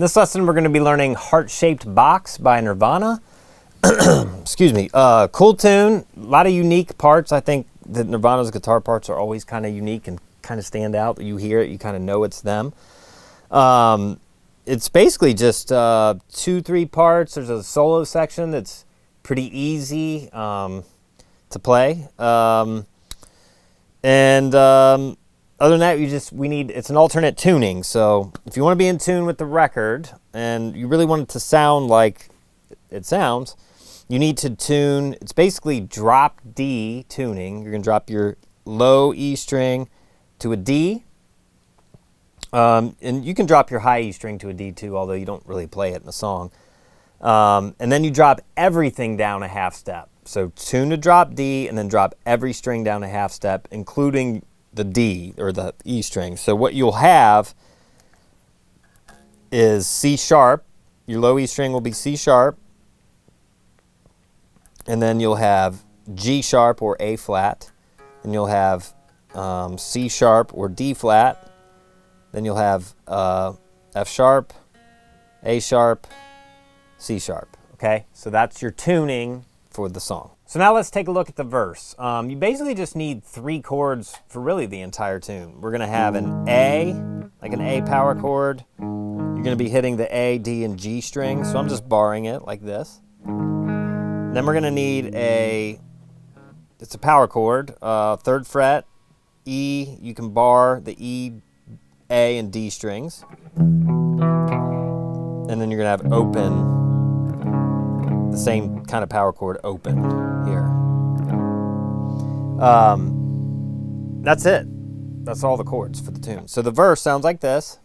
This lesson we're going to be learning Heart-Shaped Box by Nirvana. Excuse me. Cool tune, a lot of unique parts. I think that Nirvana's guitar parts are always kind of unique and kind of stand out. You hear it, you kind of know it's them. It's basically just 2-3 parts. There's a solo section that's pretty easy to play. Other than that, it's an alternate tuning. So if you want to be in tune with the record and you really want it to sound like it sounds, you need to tune. It's basically drop D tuning. You're going to drop your low E string to a D. And you can drop your high E string to a D too, although you don't really play it in the song. And then you drop everything down a half step. So tune to drop D and then drop every string down a half step, including the D or the E string. So what you'll have is C sharp. Your low E string will be C sharp. And then you'll have G sharp or A flat. Then you'll have C sharp or D flat. Then you'll have F sharp, A sharp, C sharp. Okay, so that's your tuning for the song. So now let's take a look at the verse. You basically just need 3 chords for really the entire tune. We're gonna have an A, like an A power chord. You're gonna be hitting the A, D, and G string. So I'm just barring it like this. Then we're gonna need it's a power chord, 3rd fret, E, you can bar the E, A, and D strings. And then you're gonna have open, the same kind of power chord, open here. That's it. That's all the chords for the tune. So the verse sounds like this.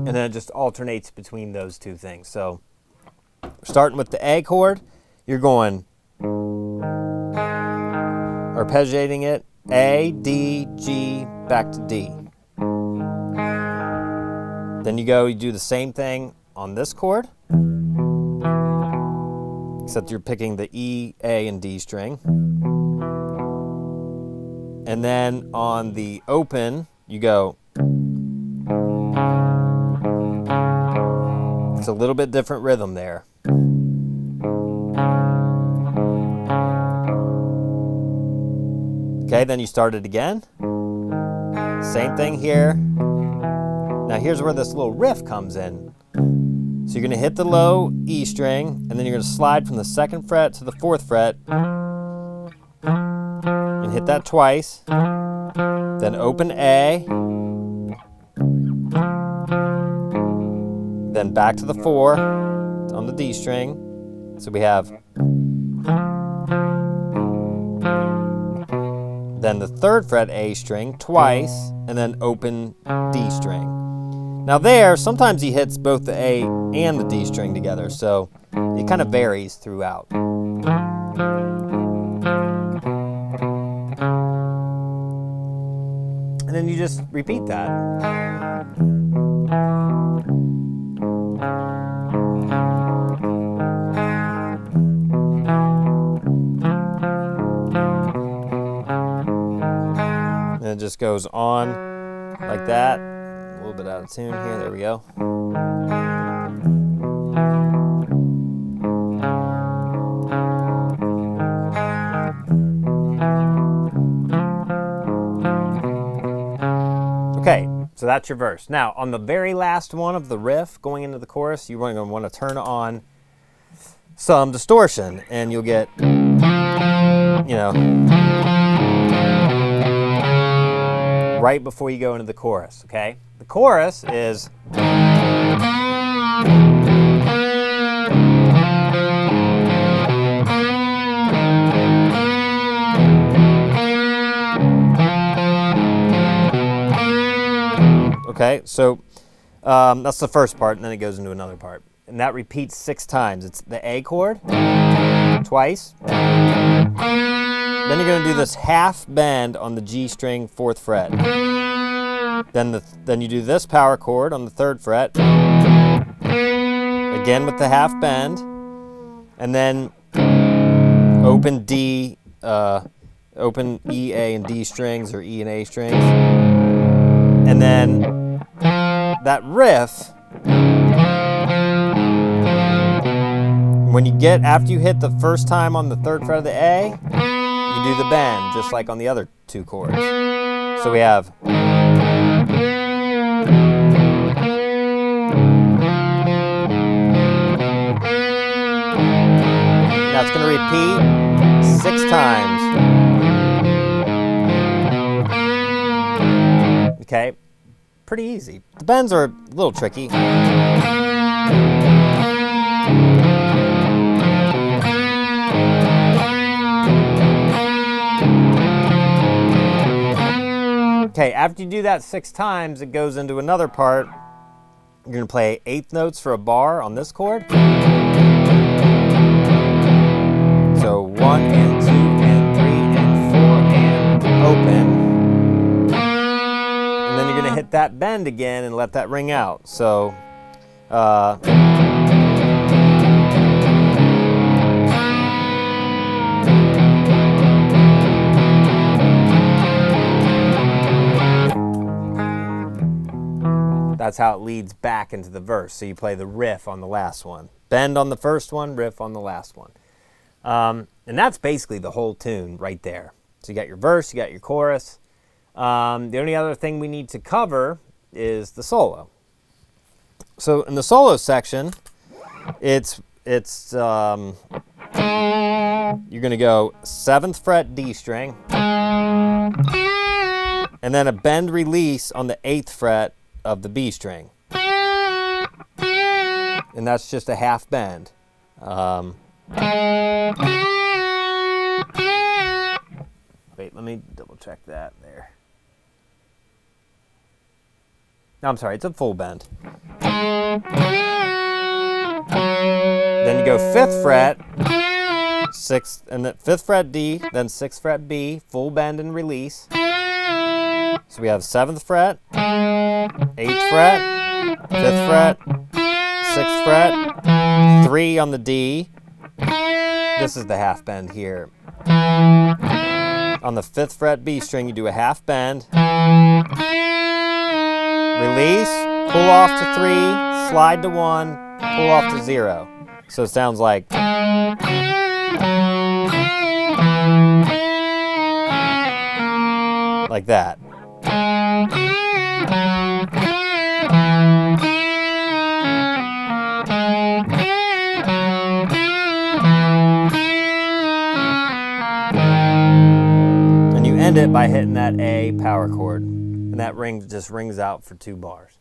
And then it just alternates between those two things. So starting with the A chord, you're going arpeggiating it, A, D, G, back to D. Then you do the same thing on this chord, except you're picking the E, A, and D string. And then on the open, you go. It's a little bit different rhythm there. Okay, then you start it again. Same thing here. Now here's where this little riff comes in. So you're going to hit the low E string, and then you're going to slide from the 2nd fret to the 4th fret. And hit that twice. Then open A. Then back to the 4 on the D string. So we have then the 3rd fret A string twice, and then open D string. Now there, sometimes he hits both the A and the D string together, so it kind of varies throughout. And then you just repeat that. It just goes on like that. A little bit out of tune here. There we go. Okay, so that's your verse. Now, on the very last one of the riff, going into the chorus, you're going to want to turn on some distortion, and you'll get, right before you go into the chorus, okay? The chorus is okay, so that's the first part, and then it goes into another part. And that repeats 6 times. It's the A chord, twice. Then you're going to do this half bend on the G string 4th fret. Then you do this power chord on the 3rd fret. Again with the half bend. and then open D, open E, A, and D strings, or E and A strings. And then that riff, when you get, after you hit the first time on the 3rd fret of the A, you do the bend, just like on the other 2 chords. So we have, now it's going to repeat 6 times. Okay, pretty easy. The bends are a little tricky. Okay, after you do that 6 times, it goes into another part. You're going to play 8th notes for a bar on this chord. So 1 and 2 and 3 and 4 and open. And then you're going to hit that bend again and let that ring out. So that's how it leads back into the verse. So you play the riff on the last one. Bend on the first one, riff on the last one. And that's basically the whole tune right there. So you got your verse, you got your chorus. The only other thing we need to cover is the solo. So in the solo section, you're going to go 7th fret D string, and then a bend release on the 8th fret of the B string. And that's just a half bend. Wait, let me double check that there. No, I'm sorry, it's a full bend. Then you go 5th fret, 6th, and then 5th fret D, then 6th fret B, full bend and release. So we have 7th fret, 8th fret, 5th fret, 6th fret, 3 on the D. This is the half bend here. On the 5th fret B string, you do a half bend. Release, pull off to 3, slide to 1, pull off to 0. So it sounds like. Like that. And you end it by hitting that A power chord. And that ring just rings out for 2 bars.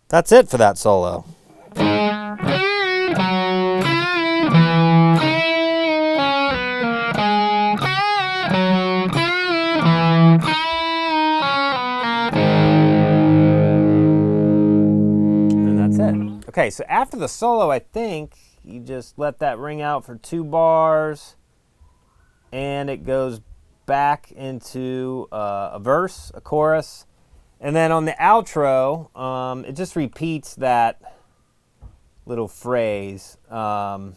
That's it for that solo. And that's it. Okay, so after the solo, I think you just let that ring out for 2 bars, and it goes back into a verse, a chorus, and then on the outro, it just repeats that little phrase. So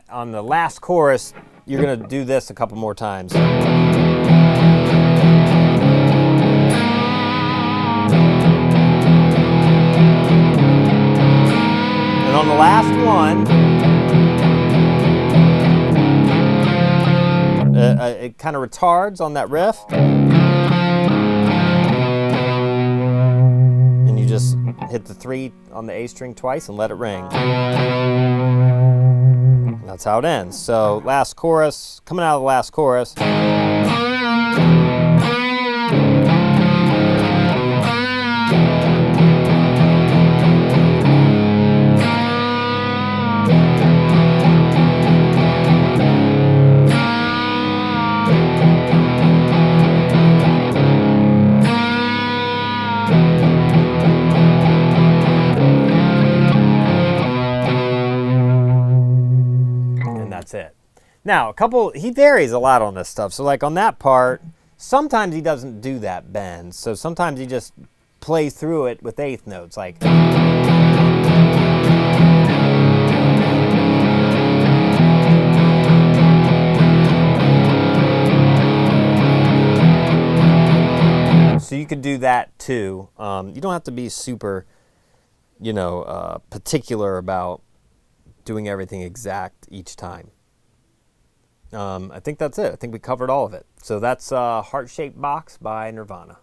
on the last chorus, you're going to do this a couple more times. And on the last one, it kind of retards on that riff. And you just hit the 3 on the A string twice and let it ring. And that's how it ends. So last chorus, coming out of the last chorus. That's it. Now, he varies a lot on this stuff. So like on that part, sometimes he doesn't do that bend. So sometimes he just plays through it with 8th notes, like. could do that too. You don't have to be super, particular about doing everything exact each time. I think that's it. I think we covered all of it. So that's Heart-Shaped Box by Nirvana.